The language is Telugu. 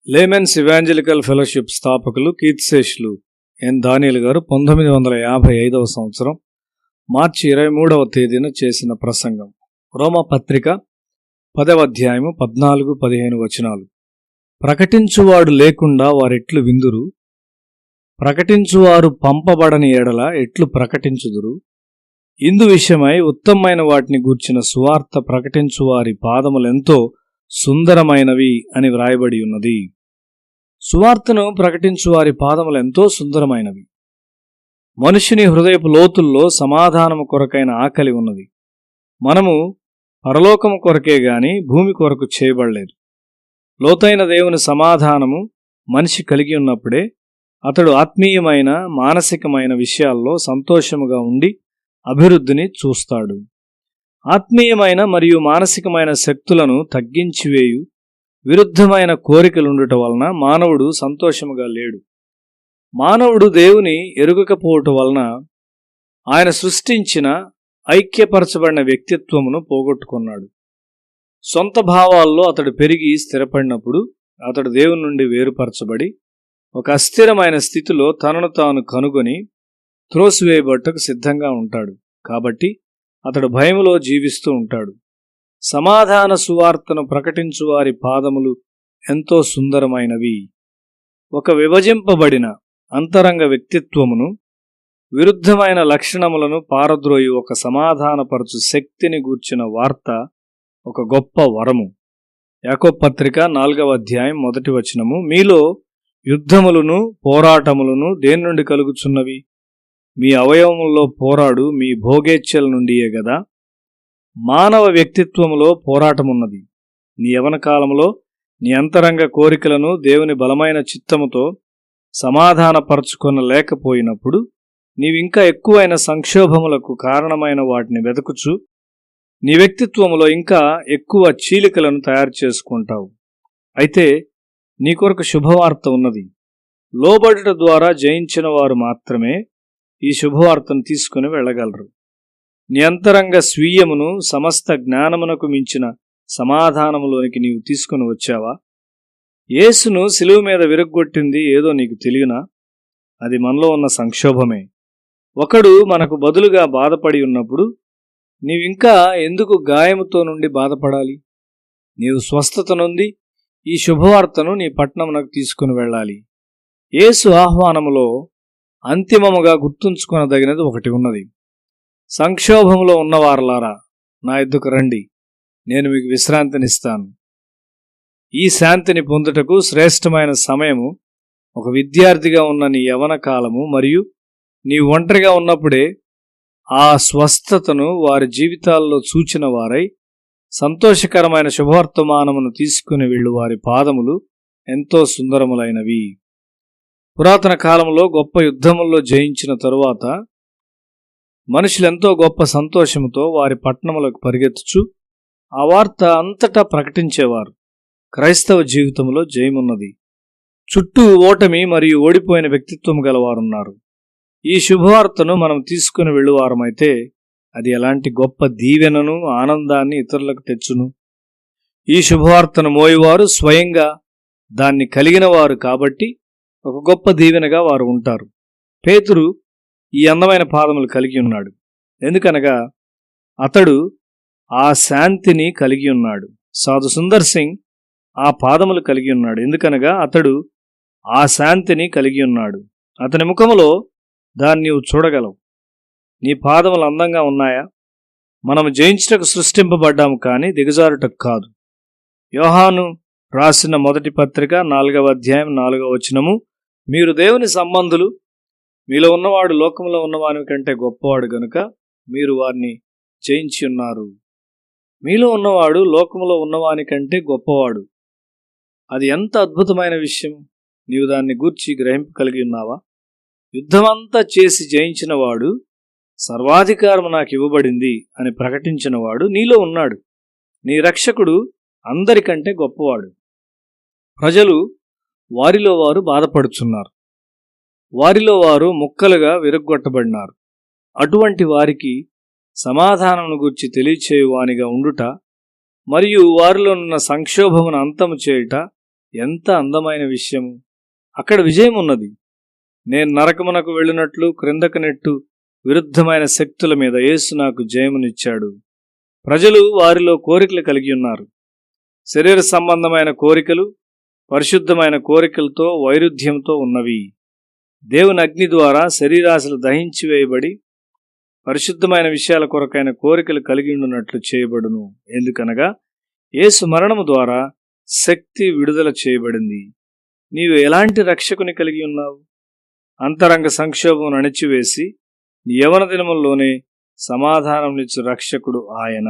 లేమెన్స్ ఇవాంజలికల్ ఫెలోషిప్ స్థాపకులు కీర్తిశేషులు ఎన్ దానియేల్ గారు 1955వ సంవత్సరం మార్చి 23వ తేదీన చేసిన ప్రసంగం. రోమా పత్రిక 10వ అధ్యాయము 14-15 వచనాలు. ప్రకటించువాడు లేకుండా వారెట్లు విందురు? ప్రకటించువారు పంపబడని ఎడల ఎట్లు ప్రకటించుదురు? ఇందు విషయమై ఉత్తమమైన వాటిని గూర్చిన సువార్త ప్రకటించువారి పాదములెంతో సుందరమైనవి అని వ్రాయబడి ఉన్నది. సువార్తను ప్రకటించువారి పాదములెంతో సుందరమైనవి. మనుషుని హృదయపు లోతుల్లో సమాధానము కొరకైన ఆకలి ఉన్నది. మనము పరలోకము కొరకే గాని భూమి కొరకు చేయబడలేదు. లోతైన దేవుని సమాధానము మనిషి కలిగి ఉన్నప్పుడే అతడు ఆత్మీయమైన మానసికమైన విషయాల్లో సంతోషముగా ఉండి అభివృద్ధిని చూస్తాడు. ఆత్మీయమైన మరియు మానసికమైన శక్తులను తగ్గించివేయు విరుద్ధమైన కోరికలుండుట వలన మానవుడు సంతోషముగా లేడు. మానవుడు దేవుని ఎరుగకపోవటం వలన ఆయన సృష్టించిన ఐక్యపరచబడిన వ్యక్తిత్వమును పోగొట్టుకున్నాడు. సొంత భావాల్లో అతడు పెరిగి స్థిరపడినప్పుడు అతడు దేవుని నుండి వేరుపరచబడి ఒక అస్థిరమైన స్థితిలో తనను తాను కనుగొని త్రోసివేయబట్టకు సిద్ధంగా ఉంటాడు. కాబట్టి అతడు భయములో జీవిస్తూ ఉంటాడు. సమాధాన సువార్తను ప్రకటించువారి పాదములు ఎంతో సుందరమైనవి. ఒక విభజింపబడిన అంతరంగ వ్యక్తిత్వమును విరుద్ధమైన లక్షణములను పారద్రోయి ఒక సమాధానపరచు శక్తిని గూర్చిన వార్త ఒక గొప్ప వరము. యాకోబు పత్రిక 4వ అధ్యాయం 1వ వచనము, మీలో యుద్ధములను పోరాటములను దేని నుండి కలుగుచున్నవి? మీ అవయవముల్లో పోరాడు మీ భోగేచ్ఛల నుండియే గదా. మానవ వ్యక్తిత్వములో పోరాటమున్నది. నీ యవన కాలంలో నీ అంతరంగ కోరికలను దేవుని బలమైన చిత్తముతో సమాధానపరచుకొనలేకపోయినప్పుడు నీవింకా ఎక్కువైన సంక్షోభములకు కారణమైన వాటిని వెతుకుచు నీ వ్యక్తిత్వములో ఇంకా ఎక్కువ చీలికలను తయారు చేసుకుంటావు. అయితే నీ కొరకు శుభవార్త ఉన్నది. లోబడుట ద్వారా జయించిన వారు మాత్రమే ఈ శుభవార్తను తీసుకుని వెళ్ళగలరు. నీ అంతరంగ స్వీయమును సమస్త జ్ఞానమునకు మించిన సమాధానములోనికి నీవు తీసుకుని వచ్చావా? యేసును శిలువ మీద విరగ్గొట్టింది ఏదో నీకు తెలియనా? అది మనలో ఉన్న సంక్షోభమే. ఒకడు మనకు బదులుగా బాధపడి ఉన్నప్పుడు నీవింకా ఎందుకు గాయముతో నుండి బాధపడాలి? నీవు స్వస్థత నొంది ఈ శుభవార్తను నీ పట్టణమునకు తీసుకుని వెళ్ళాలి. యేసు ఆహ్వానములో అంతిమముగా గుర్తుంచుకొనదగినది ఒకటి ఉన్నది. సంక్షోభములో ఉన్నవారలారా, నా యొద్దకు రండి, నేను మీకు విశ్రాంతినిస్తాను. ఈ శాంతిని పొందుటకు శ్రేష్టమైన సమయము ఒక విద్యార్థిగా ఉన్న నీ యవన కాలము మరియు నీ ఒంటరిగా ఉన్నప్పుడే ఆ స్వస్థతను వారి జీవితాల్లో చూచిన వారై సంతోషకరమైన శుభవర్తమానమును తీసుకుని వెళ్ళు వారి పాదములు ఎంతో సుందరములైనవి. పురాతన కాలంలో గొప్ప యుద్ధముల్లో జయించిన తరువాత మనుషులెంతో గొప్ప సంతోషముతో వారి పట్టణములకు పరిగెత్తుచు ఆ వార్త అంతటా ప్రకటించేవారు. క్రైస్తవ జీవితంలో జయమున్నది. చుట్టూ ఓటమి మరియు ఓడిపోయిన వ్యక్తిత్వం గలవారున్నారు. ఈ శుభవార్తను మనం తీసుకుని వెళ్ళువారమైతే అది ఎలాంటి గొప్ప దీవెనను ఆనందాన్ని ఇతరులకు తెచ్చును. ఈ శుభవార్తను మోయువారు స్వయంగా దాన్ని కలిగిన వారు కాబట్టి ఒక గొప్ప దీవెనగా వారు ఉంటారు. పేతురు ఈ అందమైన పాదములు కలిగి ఉన్నాడు. ఎందుకనగా అతడు ఆ శాంతిని కలిగి ఉన్నాడు. సాధు సుందర్ సింగ్ ఆ పాదములు కలిగి ఉన్నాడు. ఎందుకనగా అతడు ఆ శాంతిని కలిగి ఉన్నాడు. అతని ముఖములో దాన్ని నీవు చూడగలవు. నీ పాదములు అందంగా ఉన్నాయా? మనము జయించుటకు సృష్టింపబడ్డాము కానీ దిగజారుటకు కాదు. యోహాను రాసిన మొదటి పత్రిక 4వ అధ్యాయం 4వ వచనము, మీరు దేవుని సంబంధులు, మీలో ఉన్నవాడు లోకంలో ఉన్నవాని కంటే గొప్పవాడు గనుక మీరు వారిని జయించి ఉన్నారు. మీలో ఉన్నవాడు లోకంలో ఉన్నవాని కంటే గొప్పవాడు. అది ఎంత అద్భుతమైన విషయం! నీవు దాన్ని గూర్చి గ్రహింపు కలిగి ఉన్నావా? యుద్ధమంతా చేసి జయించిన వాడు, సర్వాధికారము నాకు ఇవ్వబడింది అని ప్రకటించిన వాడు నీలో ఉన్నాడు. నీ రక్షకుడు అందరికంటే గొప్పవాడు. ప్రజలు వారిలో వారు బాధపడుచున్నారు. వారిలో వారు ముక్కలుగా విరగ్గొట్టబడినారు. అటువంటి వారికి సమాధానమును గూర్చి తెలియచేయువానిగా ఉండుట మరియు వారిలో ఉన్న సంక్షోభమును అంతము చేయుట ఎంత అందమైన విషయము! అక్కడ విజయం ఉన్నది. నేను నరకమునకు వెళ్ళినట్లు క్రిందకు నెట్టు విరుద్ధమైన శక్తుల మీద యేసు నాకు జయమునిచ్చాడు. ప్రజలు వారిలో కోరికలు కలిగి ఉన్నారు. శరీర సంబంధమైన కోరికలు పరిశుద్ధమైన కోరికలతో వైరుధ్యంతో ఉన్నవి. దేవుని అగ్ని ద్వారా శరీరాశలు దహించి వేయబడి పరిశుద్ధమైన విషయాల కొరకైన కోరికలు కలిగి ఉండునట్లు చేయబడును. ఎందుకనగా యేసు మరణము ద్వారా శక్తి విడుదల చేయబడింది. నీవు ఎలాంటి రక్షకుని కలిగి ఉన్నావు? అంతరంగ సంక్షోభం అణిచివేసి నీ యవన దినముల్లోనే సమాధానమునిచ్చు రక్షకుడు ఆయన.